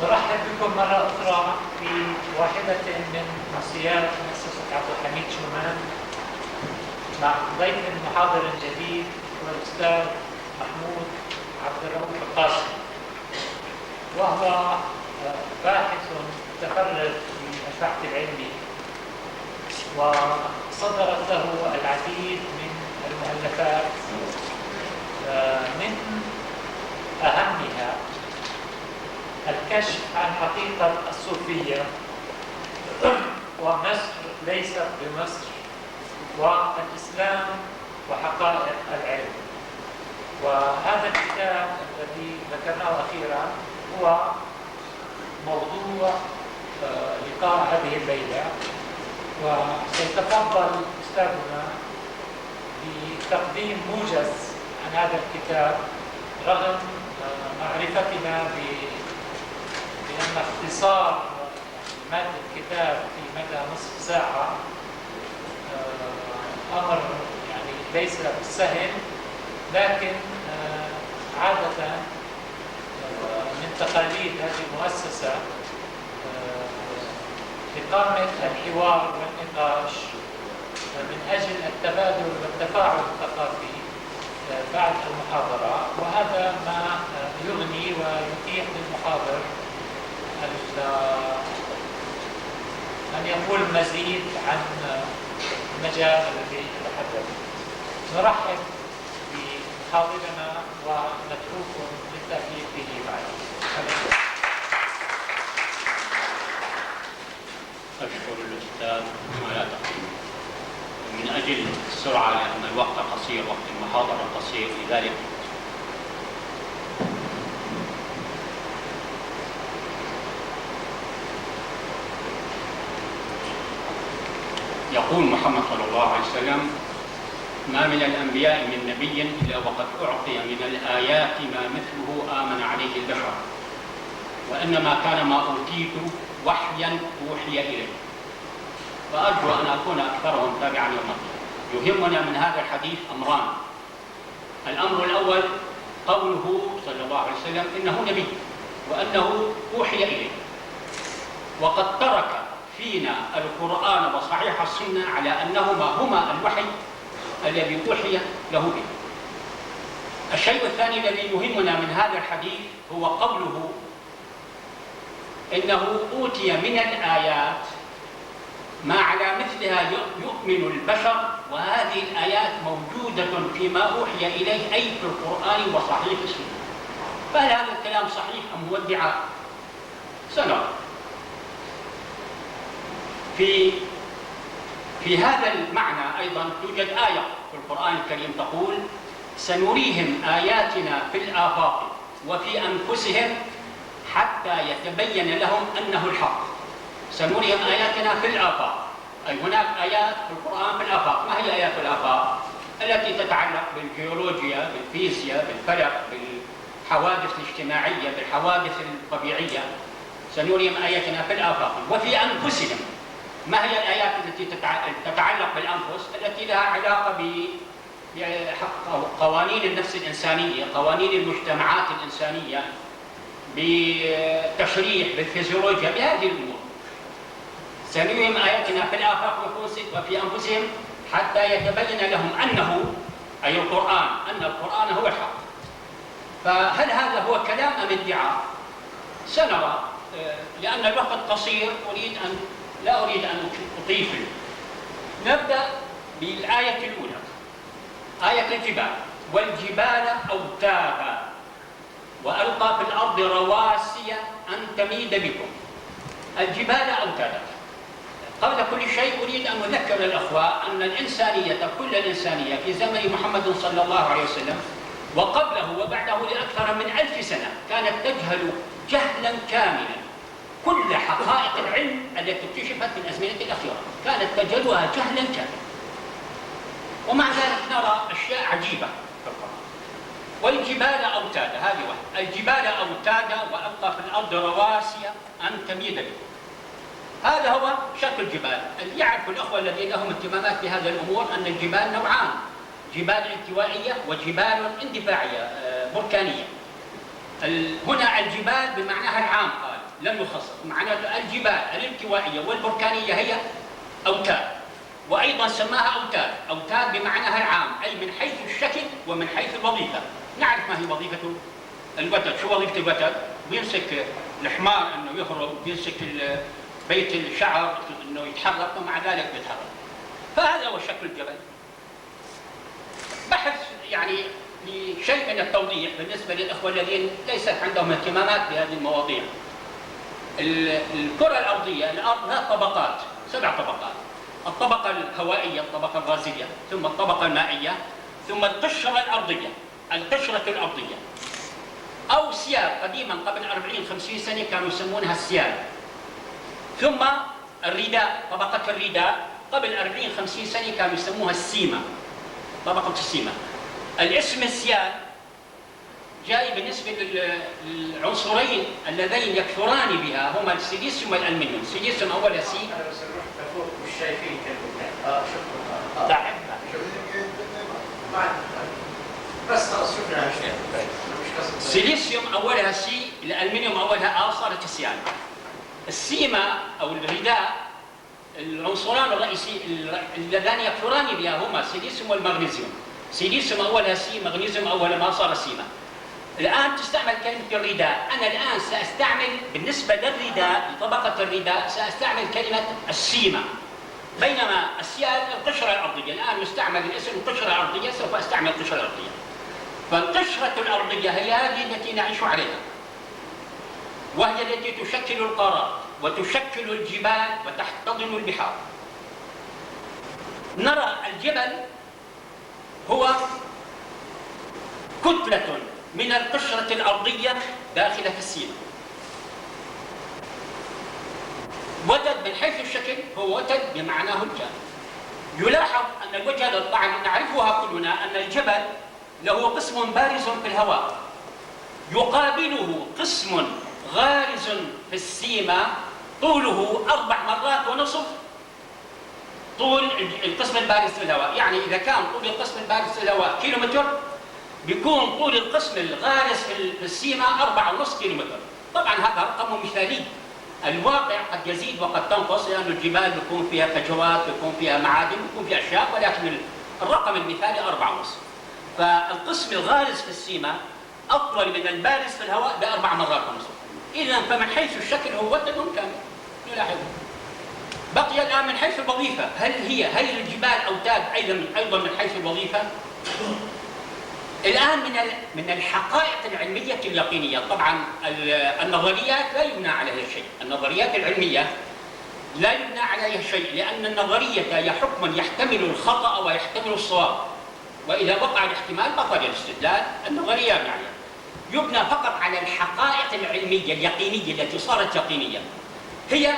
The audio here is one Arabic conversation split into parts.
نرحب بكم مرة أخرى في واحدة من مسيرات مؤسسة عبد الحميد شومان مع ضيف محاضر جديد والأستاذ محمود عبد الرؤوف القاسم، وهو باحث متفرغ في البحث العلمي، وصدرت له العديد من المؤلفات، من أهمها الكشف عن حقيقة الصوفية ومصر ليست بمصر، والإسلام وحقائق العلم. وهذا الكتاب الذي ذكرناه أخيرا هو موضوع لقاء هذه الليلة، وسيتفضل أستاذنا بتقديم موجز عن هذا الكتاب رغم معرفتنا بأن اختصار مادة الكتاب في مدى نصف ساعة أمر ليس بالسهل، لكن عادة من تقاليد هذه المؤسسة إقامة الحوار والنقاش من أجل التبادل والتفاعل الثقافي بعد المحاضرة، وهذا ما يغني ويتيح للمحاضر أن يقول مزيد عن المجال الذي يتحدث. نرحب بحاضرنا ونترككم للتأكيد به معي. أشكر الأستاذ على تقديمه. من أجل السرعة لأن الوقت قصير، وقت المحاضرة قصير، لذلك يقول محمد صلى الله عليه وسلم: ما من الأنبياء من نبي إلا وقد أعطي من الآيات ما مثله آمن عليه البشر، وإنما كان ما أوتيت وحيا أوحي إليه. فأرجو أن أكون أكثرهم تابعا يوم القيامة. يهمنا من هذا الحديث أمران. الأمر الأول قوله صلى الله عليه وسلم إنه نبي وأنه أوحي إليه، وقد ترك فينا القرآن وصحيح السنة على أنهما هما الوحي الذي أوحي له به. الشيء الثاني الذي يهمنا من هذا الحديث هو قوله إنه أوتي من الآيات ما على مثلها يؤمن البشر، وهذه الآيات موجودة فيما أوحي إليه أي في القرآن وصحيح السنة. فهل هذا الكلام صحيح أم هو ادعاء؟ سنرى. في هذا المعنى أيضا توجد آية في القرآن الكريم تقول: سنريهم آياتنا في الآفاق وفي أنفسهم حتى يتبين لهم أنه الحق. سنريهم آياتنا في الآفاق، أي هناك آيات في القرآن في الآفاق. ما هي آيات الآفاق؟ التي تتعلق بالجيولوجيا، بالفيزياء، بالفلك، بالحوادث الاجتماعية، بالحوادث الطبيعية. سنريهم آياتنا في الآفاق وفي أنفسهم. ما هي الآيات التي تتعلق بالأنفس؟ التي لها علاقة بقوانين النفس الإنسانية، قوانين المجتمعات الإنسانية، بالتشريح، بالفيزيولوجيا، بهذه الأمور. سنريهم آياتنا في الآفاق وفي أنفسهم حتى يتبين لهم أنه أي القرآن، أن القرآن هو الحق. فهل هذا هو كلام أم ادعاء؟ سنرى. لأن الوقت قصير لا أريد أن أطيل. نبدأ بالآية الأولى، آية الجبال: والجبال أوتادا وألقى في الأرض رواسي أن تميد بكم. الجبال أوتادا. قبل كل شيء أريد أن أذكر الأخوة أن الإنسانية، كل الإنسانية في زمن محمد صلى الله عليه وسلم وقبله وبعده لأكثر من 1000 سنة كانت تجهل جهلا كاملا كل حقائق العلم التي اكتشفت في الأزمنة الأخيرة، كانت تجهلها جهلا كاملا. ومع ذلك نرى أشياء عجيبة في القرآن. والجبال أوتادا، هذه واحدة. الجبال أوتادا وألقى في الأرض رواسي أن تميد بكم. هذا هو شكل الجبال. يعرف الأخوة الذين لهم اهتمامات بهذه الأمور أن الجبال نوعان: جبال التوائية وجبال اندفاعية بركانية. هنا الجبال بمعناها العام قال، لم يخصص، معناته الجبال الالتوائية والبركانية هي أوتاد، وأيضا سماها أوتاد، أوتاد بمعناها العام، أي من حيث الشكل ومن حيث الوظيفة. نعرف ما هي وظيفة الوتد، شو وظيفة الوتد؟ بيمسك الحمار أنه يهرب، بيمسك بيت الشعر أنه يتحرك، ومع ذلك بيتحرك. فهذا هو شكل الجبل. بحث يعني لشيء من التوضيح بالنسبة للإخوة الذين ليست عندهم اهتمامات بهذه المواضيع. الكرة الأرضية، الأرض لها طبقات، 7 طبقات: الطبقة الهوائية، الطبقة الغازية، ثم الطبقة المائية، ثم القشرة الأرضية، القشرة الأرضية، أو سيال. قديما قبل 40-50 سنة كانوا يسمونها السيال. ثم الرداء، طبقة الرداء، قبل 40-50 سنة كانوا يسموها السيمة، طبقة السيمة. الاسم السيال جاي بالنسبة للعنصرين اللذين يكثران بها هما السيليسيوم والألمنيوم. السيليسيوم أولها سي. أنا بس رحت فوق مش شايفين شكرا. تعبنا. بس خلاص شفنا شيء. السيليسيوم أولها سي، الألمنيوم أولها صارت السيال. السيمة أو الرداء، العنصران الرئيسي اللذان يكثران بها هما السيليسيوم والمغنيسيوم. سيليسيوم أولها سي، مغنيسيوم أولها ما صار سيمة. الآن تستعمل كلمة الرداء، أنا الآن سأستعمل بالنسبة للرداء، لطبقة الرداء، سأستعمل كلمة السيمة، بينما السيال القشرة الأرضية. الآن يستعمل الاسم القشرة الأرضية، سوف أستعمل القشرة الأرضية. فالقشرة الأرضية هي هذه التي نعيش عليها، وهي التي تشكل القارات وتشكل الجبال وتحتضن البحار. نرى الجبل هو كتلة من القشرة الأرضية داخلة في السيمة. وتد من حيث الشكل هو وتد بمعناه الجبل. يلاحظ أن الوجه طبعا نعرفها كلنا أن الجبل له قسم بارز في الهواء، يقابله قسم غارز في السيمة طوله 4.5 مرات طول القسم البارز في الهواء. يعني إذا كان طول القسم البارز في الهواء كيلومتر، بيكون طول القسم الغارز في السيمة 4.5 كيلومتر. طبعا هذا رقم مثالي، الواقع قد يزيد وقد تنقص، لأن الجبال بيكون فيها فجوات، بيكون فيها معادن، بيكون فيها أشياء، ولكن الرقم المثالي 4.5. فالقسم الغارز في السيمة أطول من البارز في الهواء ب4.5 مرات. إذا فمن حيث الشكل هو وتد كامل. نلاحظ. بقي الآن من حيث الوظيفة، هل الجبال أوتاد أيضا من حيث الوظيفة؟ الآن من الحقائق العلمية اليقينية، طبعا النظريات لا يبنى عليها شيء، النظريات العلمية لا يبنى عليها شيء، لأن النظرية هي حكم يحتمل الخطأ ويحتمل الصواب، وإذا وقع الاحتمال بطل الاستدلال. النظرية يعني يبنى فقط على الحقائق العلمية اليقينية التي صارت يقينية. هي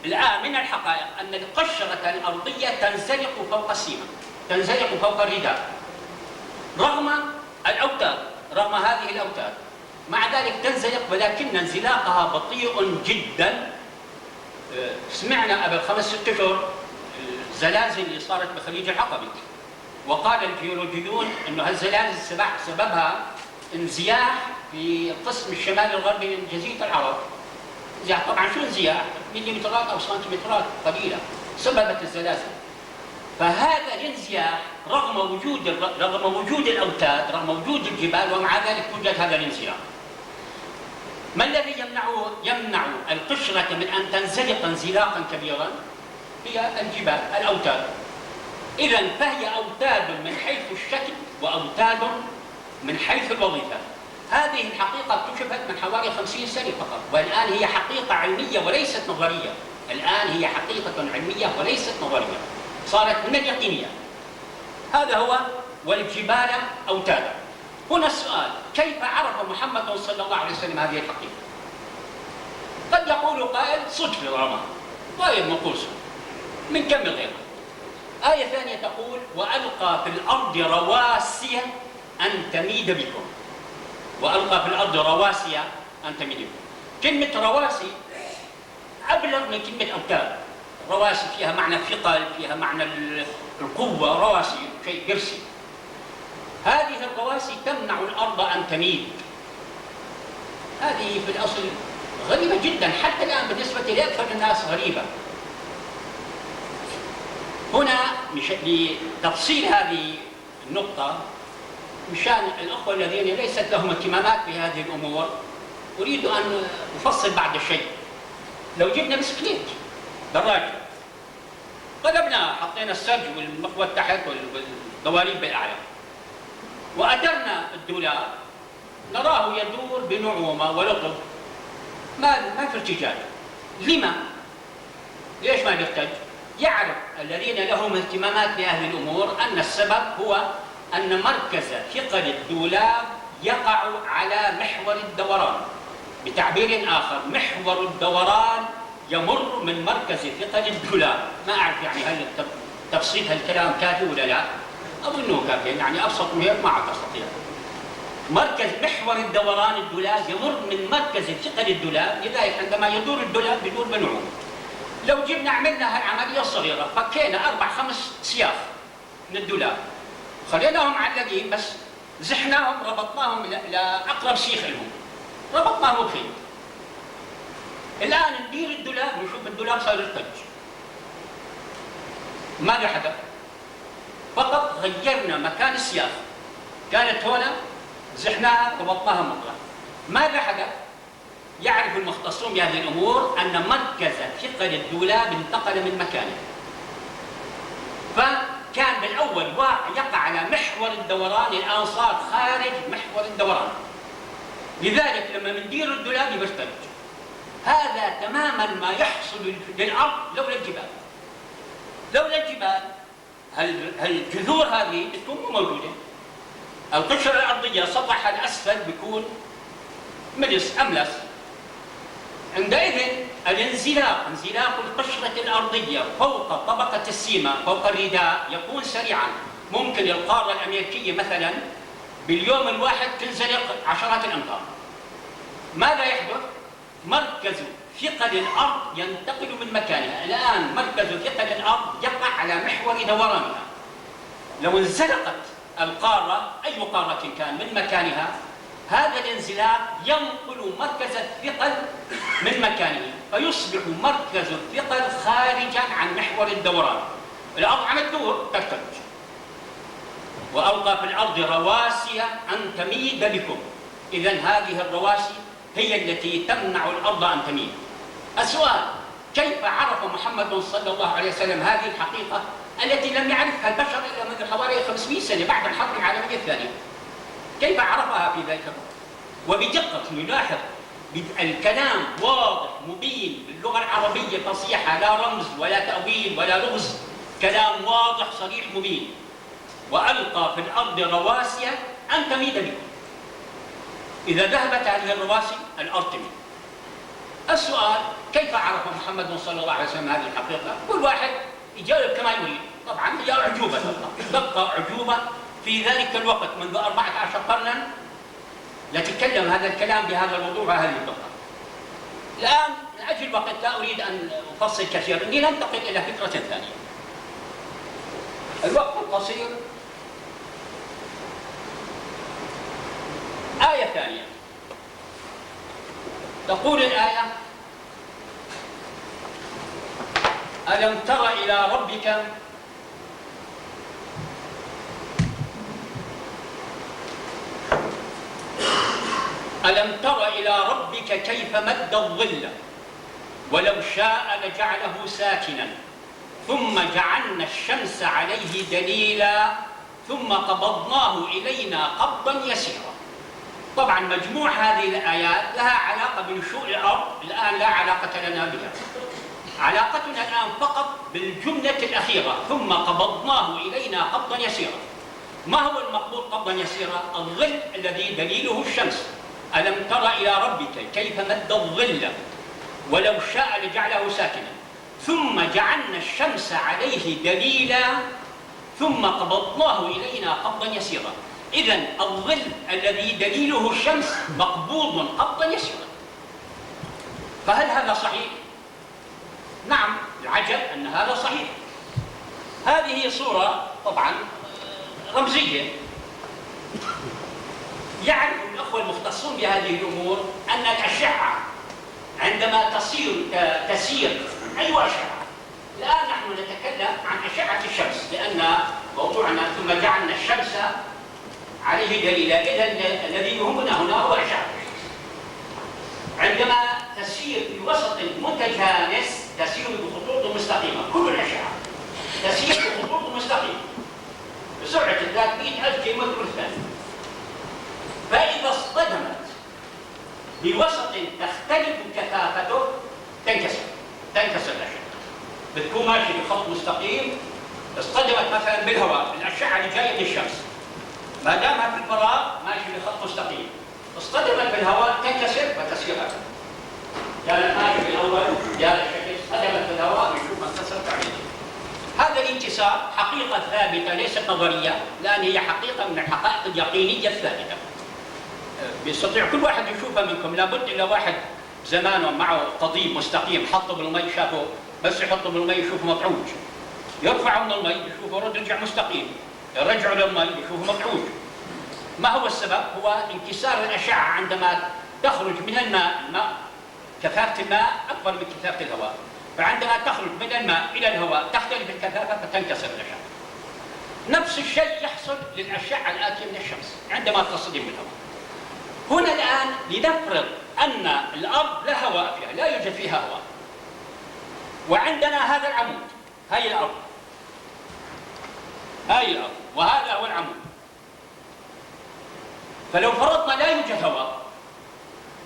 الآن من الحقائق أن القشرة الأرضية تنزلق فوق السيمة، تنزلق فوق الرداء، رغم الأوتاد، رغم هذه الأوتاد، مع ذلك تنزلق، ولكن انزلاقها بطيء جدا. سمعنا قبل 5-6 أشهر الزلازل اللي صارت بخليج العقبة، وقال الجيولوجيون أن هالزلازل سببها انزياح في القسم الشمالي الغربي من جزيرة العرب. طبعا شو انزياح؟ مليمترات أو سنتيمترات قليلة سببت الزلازل. فهذا الانزياح رغم وجود الأوتاد، رغم وجود الجبال، ومع ذلك توجد هذا الانزلاق. ما الذي يمنع القشرة من أن تنزلق انزلاقا كبيرا؟ هي الجبال، الأوتاد. إذا فهي أوتاد من حيث الشكل وأوتاد من حيث الوظيفة. هذه الحقيقة اكتشفت من حوالي 50 سنة فقط، والآن هي حقيقة علمية وليست نظرية. الآن هي حقيقة علمية وليست نظرية، صارت من اليقينية. هذا هو والجبال أوتادا. هنا السؤال: كيف عرف محمد صلى الله عليه وسلم هذه الحقيقة؟ قد يقول قائل: صدفة رمى. طيب نقوس من كم غيرها. آية ثانية تقول: وألقى في الأرض رواسي أن تميد بكم. وألقى في الأرض رواسي أن تميد بكم. كلمة رواسي أبلغ من كلمة أوتاد. رواسي فيها معنى ثقل، فيها معنى القوة، رواسي شيء قرسي. هذه الرواسي تمنع الأرض أن تميد. هذه في الأصل غريبة جدا، حتى الآن بالنسبة لأكثر الناس غريبة. هنا لتفصيل هذه النقطة، مشان الأخوة الذين ليست لهم اهتمامات بهذه الأمور، أريد أن أفصل بعض الشيء. لو جبنا بسكليت دراجة، قلبناه، حطينا السرج والمقود تحت والدواليب بالأعلى، وأدرنا الدولاب، نراه يدور بنعومة ولطف، ما في ارتجاج. لما؟ ليش ما يرتج؟ يعرف الذين لهم اهتمامات بهذه الأمور أن السبب هو أن مركز ثقل الدولاب يقع على محور الدوران. بتعبير آخر، محور الدوران يمر من مركز ثقل الدولاب. ما أعرف يعني هل تبسيط هالكلام كافي ولا لا؟ أظنه كافي، يعني أبسط من هيك ما عاد أستطيع. محور الدوران الدولاب يمر من مركز ثقل الدولاب، لذلك عندما يدور الدولاب يدور بنعومة. لو جبنا عملنا هالعملية الصغيرة، فكينا 4-5 سياخ من الدولاب، خليناهم معلقين، بس زحناهم، ربطناهم لأقرب سيخ لهم، ربطناهم بخيط. الآن ندير الدولاب ونشوف الدولاب صار يرتج. ماذا حدث؟ فقط غيرنا مكان السياخ، كانت هنا، زحناها، ربطناها مرة. ماذا حدث؟ يعرف المختصون بهذه الأمور أن مركز ثقل الدولاب انتقل من مكانه، فكان بالأول يقع على محور الدوران، الآن صار خارج محور الدوران، لذلك لما ندير الدولاب يرتج. هذا تماما ما يحصل للأرض لولا الجبال. لولا الجبال هالجذور هذه بتكون مو موجودة، القشرة الأرضية سطحها الأسفل بيكون أملس. عندئذ انزلاق القشرة الأرضية فوق طبقة السيما، فوق الرداء، يكون سريعا. ممكن القارة الأمريكية مثلا باليوم الواحد تنزلق عشرات الأمتار. ماذا يحدث؟ مركز ثقل الأرض ينتقل من مكانها. الآن مركز ثقل الأرض يقع على محور دورانها. لو انزلقت القارة، أي قارة كان، من مكانها، هذا الانزلاق ينقل مركز الثقل من مكانه، فيصبح مركز الثقل خارجا عن محور الدوران. الأرض عم تدور ترتج، وألقى في الأرض رواسي أن تميد بكم. إذن هذه الرواسي هي التي تمنع الأرض أن تميد. السؤال: كيف عرف محمد صلى الله عليه وسلم هذه الحقيقة التي لم يعرفها البشر إلا منذ حوالي 500 سنة بعد الحرب العالمية الثانية؟ كيف عرفها في ذلك الوقت؟ وبدقة نلاحظ الكلام واضح مبين باللغة العربية فصيحة، لا رمز ولا تأويل ولا لغز، كلام واضح صريح مبين. وألقى في الأرض رواسي أن تميد بكم. إذا ذهبت هذه الرواسي الأرض تميد. السؤال: كيف عرف محمد صلى الله عليه وسلم هذه الحقيقة؟ كل واحد يجاوب كما يريد. طبعا هي أعجوبة، تبقى أعجوبة في ذلك الوقت منذ 14 قرنا نتكلم هذا الكلام بهذا الوضوح وهذه الدقة. الآن من أجل الوقت لا أريد أن أفصل كثيرا، إني ننتقل إلى فكرة ثانية. الوقت القصير. آية ثانية تقول الآية: ألم تر إلى ربك ألم تر إلى ربك كيف مد الظل ولو شاء لجعله ساكنا ثم جعلنا الشمس عليه دليلا ثم قبضناه إلينا قبضا يسيرا. طبعا مجموع هذه الآيات لها علاقة بنشوء الأرض، الآن لا علاقة لنا بها. علاقتنا الآن فقط بالجملة الأخيرة: ثم قبضناه إلينا قبضا يسيرا. ما هو المقبوض قبضا يسيرا؟ الظل الذي دليله الشمس. ألم تر إلى ربك كيف مد الظل ولو شاء لجعله ساكنا ثم جعلنا الشمس عليه دليلا ثم قبضناه إلينا قبضا يسيرا. إذن الظل الذي دليله الشمس مقبوض قبضا يسيرا. فهل هذا صحيح؟ نعم، العجب أن هذا صحيح. هذه صورة طبعا رمزية. يعرف الأخوة المختصون بهذه الأمور أن الأشعة عندما تسير أي أشعة. الآن نحن نتكلم عن أشعة الشمس لأن موضوعنا ثم جعلنا الشمس عليه دليل، إذا الذي يهمنا هنا هو أشعة الشمس. عندما تسير في وسط متجانس تسير بخطوط مستقيمة، كل الأشعة تسير بخطوط مستقيمة بسرعة 300,000 كيلومتر في الثانية. فإذا اصطدمت بوسط تختلف كثافته تنكسر الأشعة. بتكون ماشي بخط مستقيم، اصطدمت مثلا بالهواء، الأشعة اللي جاية من الشمس ما دامها في الفراغ ماشي بخط مستقيم، اصطدمت بالهواء تنكسر فتسير أكثر. كانت ماشي بالأول بهذا الشكل، اصطدمت بالهواء نشوفها انكسرت عليه. هذا الانكسار حقيقة ثابتة ليست نظرية، لأن هي حقيقة من الحقائق اليقينية الثابتة. بيستطيع كل واحد يشوفها منكم، لابد إلا واحد زمانه معه قضيب مستقيم حطه بالمي شافه، بس يحطه بالمي يشوفه مطعوج، يرفعه من المي يشوفه رجع مستقيم، يرجعه للمي يشوفه مطعوج. ما هو السبب؟ هو انكسار الأشعة عندما تخرج من الماء كثافة الماء أكبر من كثافة الهواء، فعندما تخرج من الماء إلى الهواء تختلف الكثافة فتنكسر الأشعة. نفس الشيء يحصل للأشعة الآتية من الشمس عندما تصطدم بالهواء. هنا الآن لنفرض أن الأرض لا هواء فيها، لا يوجد فيها هواء، وعندنا هذا العمود، هاي الأرض وهذا هو العمود. فلو فرضنا لا يوجد هواء،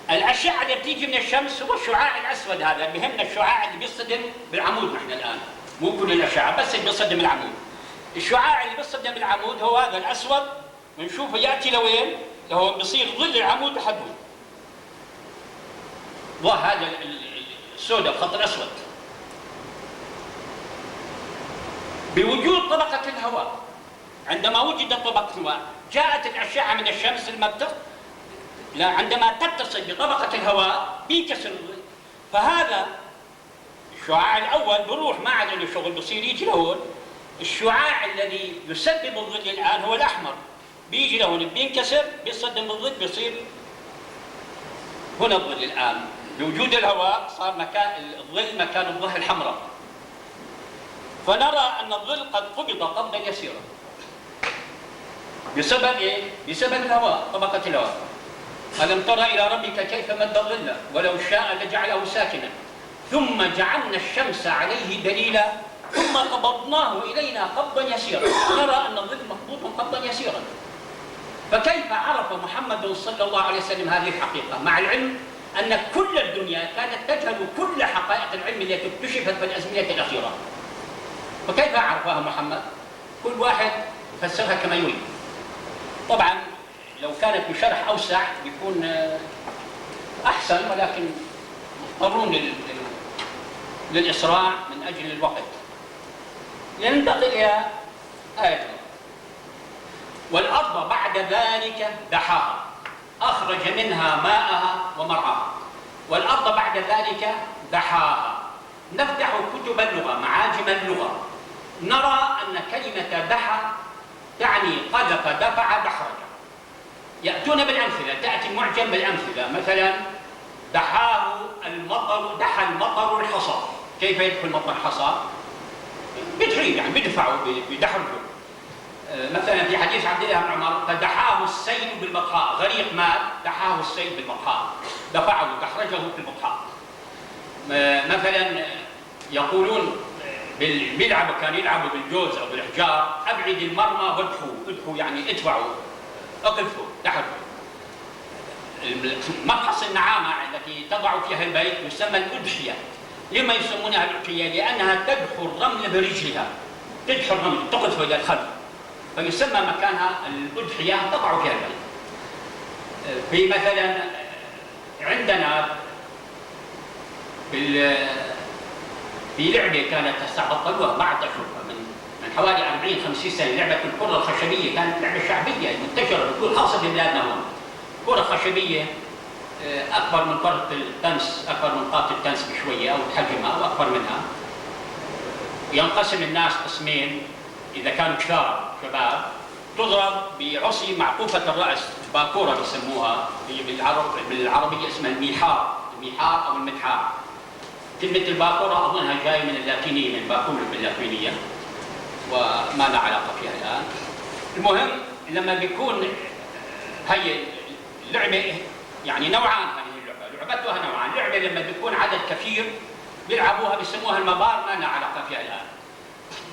الأشعة اللي بتيجي من الشمس هو الشعاع الأسود هذا، بهمنا الشعاع اللي بيصطدم بالعمود. نحن الآن مو كل الأشعة بس اللي بيصطدم العمود، الشعاع اللي بيصطدم بالعمود هو هذا الأسود، بنشوفه يأتي لوين؟ لهو بيصير ظل العمود لحد هون. وهذا السوداء الخط الأسود. بوجود طبقة الهواء، عندما وجدت طبقة الهواء جاءت الأشعة من الشمس عندما تتصل بطبقة الهواء بينكسر الظل. فهذا الشعاع الأول بروح ما عاد له شغل، بصير يجي لهون. الشعاع الذي يسبب الظل الآن هو الأحمر، بيجي لهون بينكسر بيصدم الظل، بيصير هنا الظل. الآن بوجود الهواء صار الظل مكان الظل الحمراء، فنرى أن الظل قد قبض قبضا يسيرا بسبب إيه؟ بسبب الهواء، طبقة الهواء. ألم تر إلى ربك كيف مد الظل ولو شاء لجعله ساكنا ثم جعلنا الشمس عليه دليلا ثم قبضناه إلينا قبضا يسيرا. نرى أن الظل مقبوض قبضا يسيرا. فكيف عرف محمد صلى الله عليه وسلم هذه الحقيقة مع العلم أن كل الدنيا كانت تجهل كل حقائق العلم التي اكتشفت في الأزمنة الأخيرة؟ فكيف عرفها محمد؟ كل واحد يفسرها كما يريد. طبعا لو كانت بشرح أوسع بيكون أحسن، ولكن مضطرون للإسراع من أجل الوقت. لننتقل إلى آية الله. والأرض بعد ذلك دحاها أخرج منها ماءها ومرعاها. والأرض بعد ذلك دحاها. نفتح كتب اللغة، معاجم اللغة، نرى أن كلمة دحى تعني قذف، دفع، دحرج. يأتون بالأمثلة، تأتي المعجم بالأمثلة. مثلا دحاه المطر، دحى المطر الحصى. كيف يدحو المطر الحصى؟ بدحيه، يعني بدفعه، بدحرجه. مثلا في حديث عبد الله بن عمر فدحاه السيل بالبطحاء، غريق ماء دحاه السيل بالبطحاء، دفعه دحرجه في البطحاء. مثلا يقولون بيلعبوا، كانوا يلعبوا بالجوز او بالاحجار، ابعد المرمى وادحوا يعني ادفعوا، اقذفوا، دحرجوا. مبحث النعامه التي تضع فيها البيت يسمى الادحيه. لما يسمونها الادحيه؟ لانها تدحو الرمل برجلها، تدحو الرمل تقذفه الى الخلف، فيسمى مكانها الادحيه، تضع فيها البيت. في مثلا عندنا في لعبه كانت استعبطوها بعد اشوفها من حوالي 40-50 سنه، لعبه الكره الخشبيه، كانت لعبه شعبيه منتشره بتكون خاصه ببلادنا هون. كره خشبيه اكبر من كره التنس، اكبر من قاره التنس بشويه او حجمها او اكبر منها. ينقسم الناس قسمين اذا كانوا كثار شباب، تضرب بعصي معقوفه الراس، باكوره بيسموها بالعربيه اسمها الميحار المحار أو المدحار. كلمة الباكورة أظنها جاية من اللاتينية، من باكورة باللاتينية، وما لا علاقة فيها الآن. المهم لما بيكون هي اللعبة يعني نوعان، هذه اللعبة لعبتها نوعان. لعبة لما بيكون عدد كثير بيلعبوها بيسموها المبار، ما لها علاقة فيها الآن.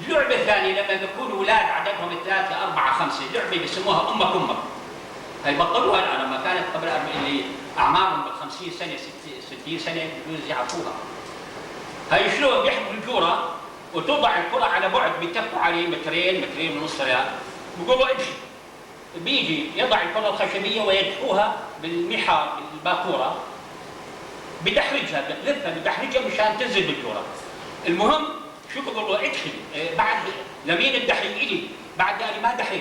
اللعبة الثانية لما بيكون أولاد عددهم 3 4 5، لعبة بيسموها أمك أمك. هي بطلوها الآن، لما كانت قبل اللي أعمارهم بال50 سنة 60 سنة بجوز يعرفوها. هي شلون بيحملوا الكرة وتوضع الكرة على بعد بيتفقوا عليه مترين ونص 3، بيقولوا امشي. بيجي يضع الكرة الخشبية ويدحوها بالمحار بالباكورة، بدحرجها مشان تنزل بالكرة. المهم شو بيقولوا ادخل بعد لمين الدحي إلي، بعد قال ما دحي.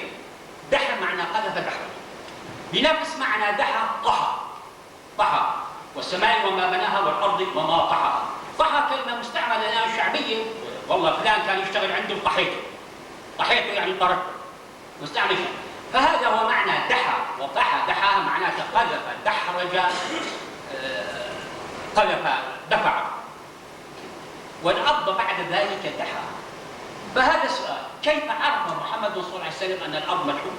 دحى معنى قذف دحر، بنفس معنى دحى طحى والسماء وما بناها والأرض وما طحاها. طحى كلمة مستعملة الآن شعبية، والله فلان كان يشتغل عنده طحيته يعني طردته، مستعمل. فهذا هو معنى دحى وطحى. دحاها معناته قذف، دحرج، قذف، دفع. والأرض بعد ذلك دحى. فهذا السؤال، كيف عرف محمد صلى الله عليه وسلم أن الأرض مدحوة؟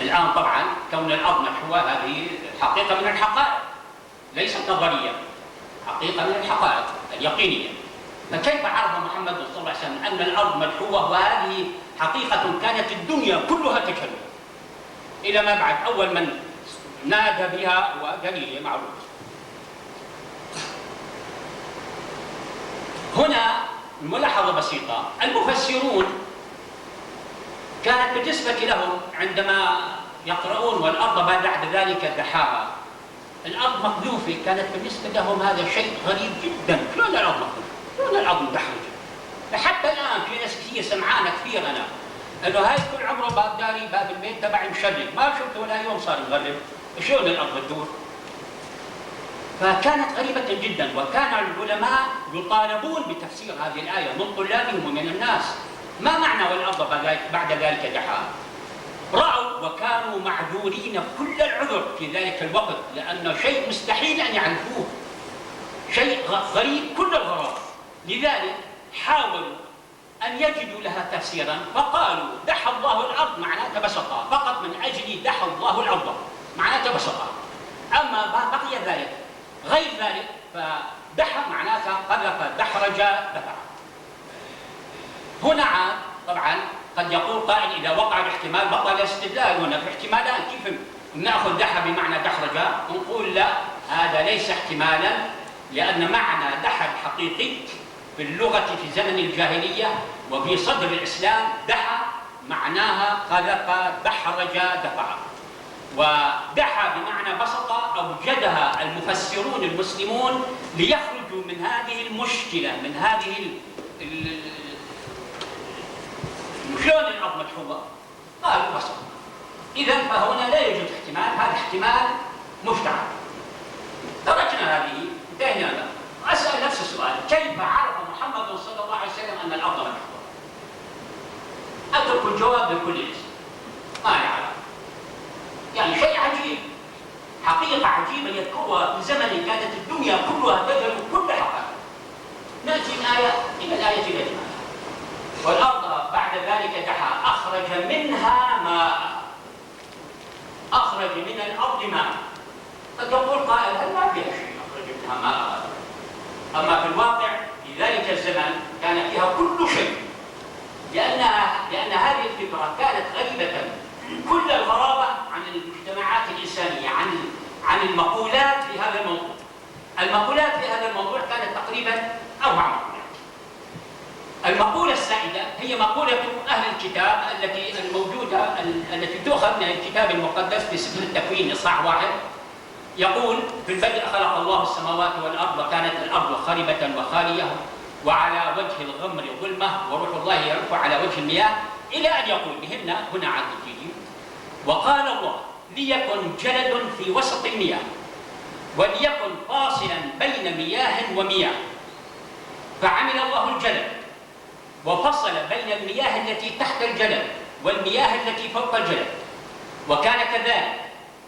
الآن طبعا كون الأرض مدحوة هذه حقيقة من الحقائق، ليست نظرية، حقيقة من الحقائق اليقينية. فكيف عرف محمد صلى الله عليه وسلم أن الأرض مدحوة وهذه حقيقة كانت الدنيا كلها تكلم؟ إلى ما بعد أول من نادى بها وجليل معروف. هنا ملاحظة بسيطة، المفسرون كانت بالنسبة لهم عندما يقرؤون والأرض بعد ذلك دحاها، الأرض مقذوفة، كانت بالنسبة لهم هذا شيء غريب جدا. شلون الأرض مقذوفة؟ شلون الأرض مدحرجة؟ حتى الآن في ناس كثير سمعانة كثير أنا إنه هاي كل عمره باب داري باب البيت تبعي مشرق، ما شفته ولا يوم صار مغرب، شلون الأرض بتدور؟ فكانت غريبة جدا، وكان العلماء يطالبون بتفسير هذه الآية من طلابهم ومن الناس. ما معنى والأرض بعد ذلك دحاها؟ رأوا وكانوا معذورين كل العذر في ذلك الوقت، لأنه شيء مستحيل أن يعرفوه، شيء غريب كل الغرابة. لذلك حاولوا أن يجدوا لها تفسيرا، فقالوا دحى الله الأرض معناتها بسطها، فقط من أجل دحى الله الأرض معناتها بسطها. أما ما بقي ذلك غير ذلك فدحى معناتها قذف، دحرج، دفع. هنا عاد طبعا قد يقول قائل إذا وقع الاحتمال بطل الاستدلال. هنا في احتمالان، كيف نأخذ دحى بمعنى دحرج؟ نقول لا، هذا ليس احتمالا، لأن معنى دحى الحقيقي في اللغة في زمن الجاهلية وفي صدر الإسلام دحى معناها قذف، دحرج، دفع. ودحى بمعنى بسط أوجدها المفسرون المسلمون ليخرجوا من هذه المشكلة، من هذه شلون الأرض مدحوة؟ قالوا بسط. إذا فهنا لا يوجد احتمال، هذا احتمال مفتعل. تركنا هذه، انتهينا له. أسأل نفس السؤال، كيف عرف محمد صلى الله عليه وسلم أن الأرض مدحوة؟ أترك الجواب لكل اسم، ما يعرف. يعني شيء عجيب، حقيقة عجيبة يذكرها في زمن كانت الدنيا كلها تجري كل حقائق. نأتي من آية إلى الآية التي معها. والأرض بعد ذلك دحى أخرج منها ماء، أخرج من الأرض ماء. قد يقول قائل هل ما فيها شيء أخرج منها ماء؟ أما في الواقع في ذلك الزمن كان فيها كل شيء، لأن هذه الفكرة كانت غريبة كل الغرابة عن المجتمعات الإنسانية، عن المقولات في هذا الموضوع. المقولات في هذا الموضوع كانت تقريبا 4 مقولات. المقولة السائدة هي مقولة أهل الكتاب الموجودة التي تؤخذ من الكتاب المقدس في سفر التكوين إصحاح 1. يقول في البدء خلق الله السماوات والأرض وكانت الأرض خربة وخالية وعلى وجه الغمر ظلمة وروح الله يرف على وجه المياه، إلى أن يقول بهن هنا عاد تيجي وقال الله ليكن جلد في وسط المياه وليكن فاصلا بين مياه ومياه، فعمل الله الجلد وفصل بين المياه التي تحت الجلد والمياه التي فوق الجلد، وكان كذلك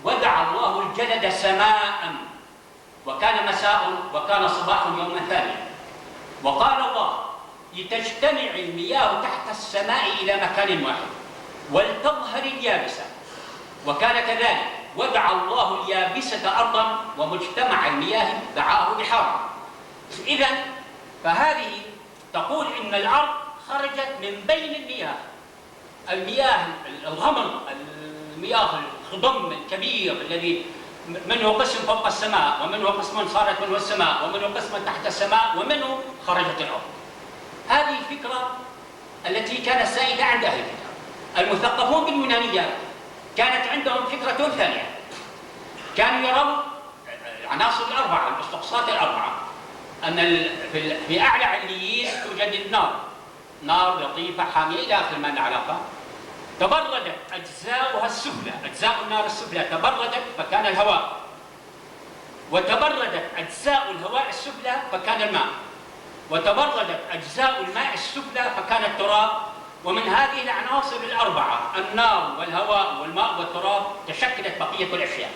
ودع الله الجلد سماء كان مساء وكان صباح يوما ثانيا. وقال الله: لتجتمع المياه تحت السماء إلى مكان واحد ولتظهر اليابسة، وكان كذلك. ودعا الله اليابسة أرضا ومجتمع المياه دعاه بحارا. إذن فهذه تقول إن الأرض خرجت من بين المياه الغمر، المياه الخضم الكبير الذي منه قسم فوق السماء، ومنه قسم صارت منه السماء، ومنه قسم تحت السماء، ومنه خرجت الأرض. هذه الفكرة التي كانت سائدة عند أهل الكتاب. المثقفون باليونانيات كانت عندهم فكرة ثانية، كانوا يرون العناصر الأربعة، الاستقصاءات الأربعة، أن في أعلى عليين توجد النار، نار لطيفة حامية إلى آخر ما لها علاقة. تبردت أجزاؤها السفلى، أجزاء النار السفلى تبردت فكان الهواء، وتبردت أجزاء الهواء السفلى فكان الماء، وتبردت أجزاء الماء السفلى فكان التراب. ومن هذه العناصر الأربعة، النار والهواء والماء والتراب، تشكلت بقية الأشياء.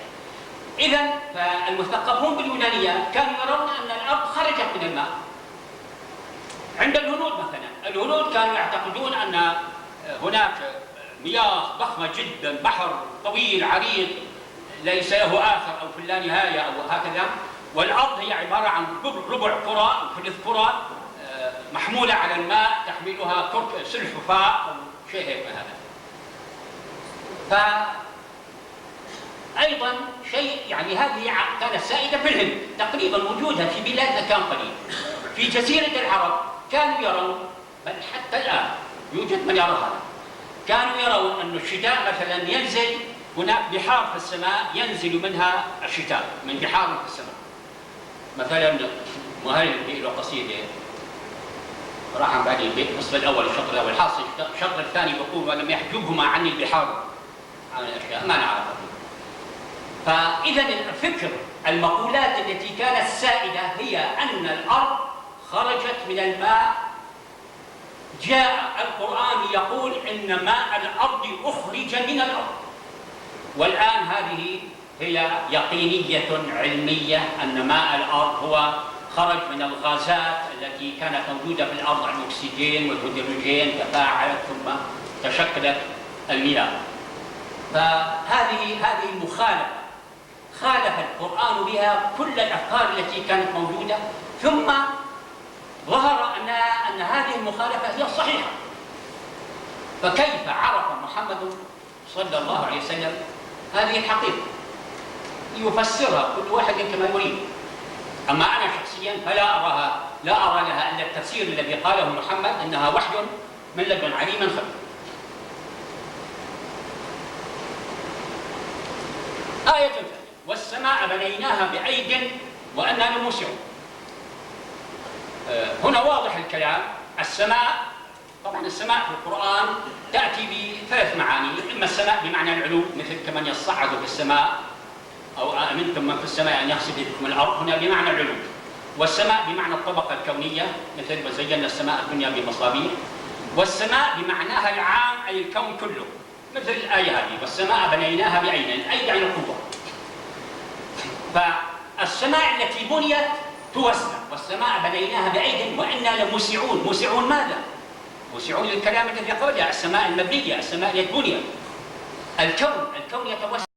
إذن فالمثقفون باليونانية كانوا يرون أن الأرض خرجت من الماء. عند الهنود مثلا، الهنود كانوا يعتقدون أن هناك مياه ضخمة جدا، بحر طويل عريض ليس له آخر أو في لا نهاية أو هكذا، والأرض هي عبارة عن ربع كرة أو ثلث كرة محمولة على الماء، تحملها سلحفاة أو شيء هيك هذا. فأيضا شيء يعني هذه كانت سائدة في الهند، تقريبا وجودها في بلادنا كان قليل. في جزيرة العرب كانوا يرون، بل حتى الآن يوجد من يرى هذا، كانوا يرون أن الشتاء مثلا ينزل هناك بحار في السماء ينزل منها الشتاء، من بحار في السماء. مثلا مؤلف له قصيدة راح عن بالي البيت، النصف الأول الشطر الأول، حاصل الشطر الثاني بيقول: ولم يحجبهما عني البحار عن الأشياء ما نعرفها. فإذا الفكر، المقولات التي كانت سائدة هي أن الأرض خرجت من الماء. جاء القرآن يقول إن ماء الأرض أخرج من الأرض، والآن هذه هي يقينية علمية أن ماء الأرض هو خرج من الغازات التي كانت موجودة في الأرض، الأكسجين والهيدروجين تفاعلت ثم تشكلت المياه. فهذه المخالفة خالف القرآن بها كل الأفكار التي كانت موجودة، ثم ظهر أن هذه المخالفة هي الصحيحة. فكيف عرف محمد صلى الله عليه وسلم هذه الحقيقة؟ يفسرها كل واحد كما يريد. أما أنا شخصيا فلا أراها، لا أرى لها إلا التفسير الذي قاله محمد، أنها وحي من لدن عليم خبير. آية ثانية: والسماء بنيناها بأيد وأنا لموسعون. هنا واضح الكلام. السماء، طبعا السماء في القرآن تأتي بثلاث معاني: إما السماء بمعنى العلو، مثل كمن يصعد في السماء، أو أمنتم من في السماء أن يخسف بكم الأرض، هنا بمعنى العلو. والسماء بمعنى الطبقة الكونية، مثل وزينا السماء الدنيا بمصابيح. والسماء بمعناها العام أي الكون كله، مثل الآية هذه: والسماء بنيناها بأيد. الأيد يعني القوة. فالسماء التي بنيت توسع، والسماء بنيناها بأيد وإنا لموسعون. موسعون ماذا؟ موسعون للكلام الذي قبلها: السماء المبنية، السماء التي بنيت. الكون يتوسع.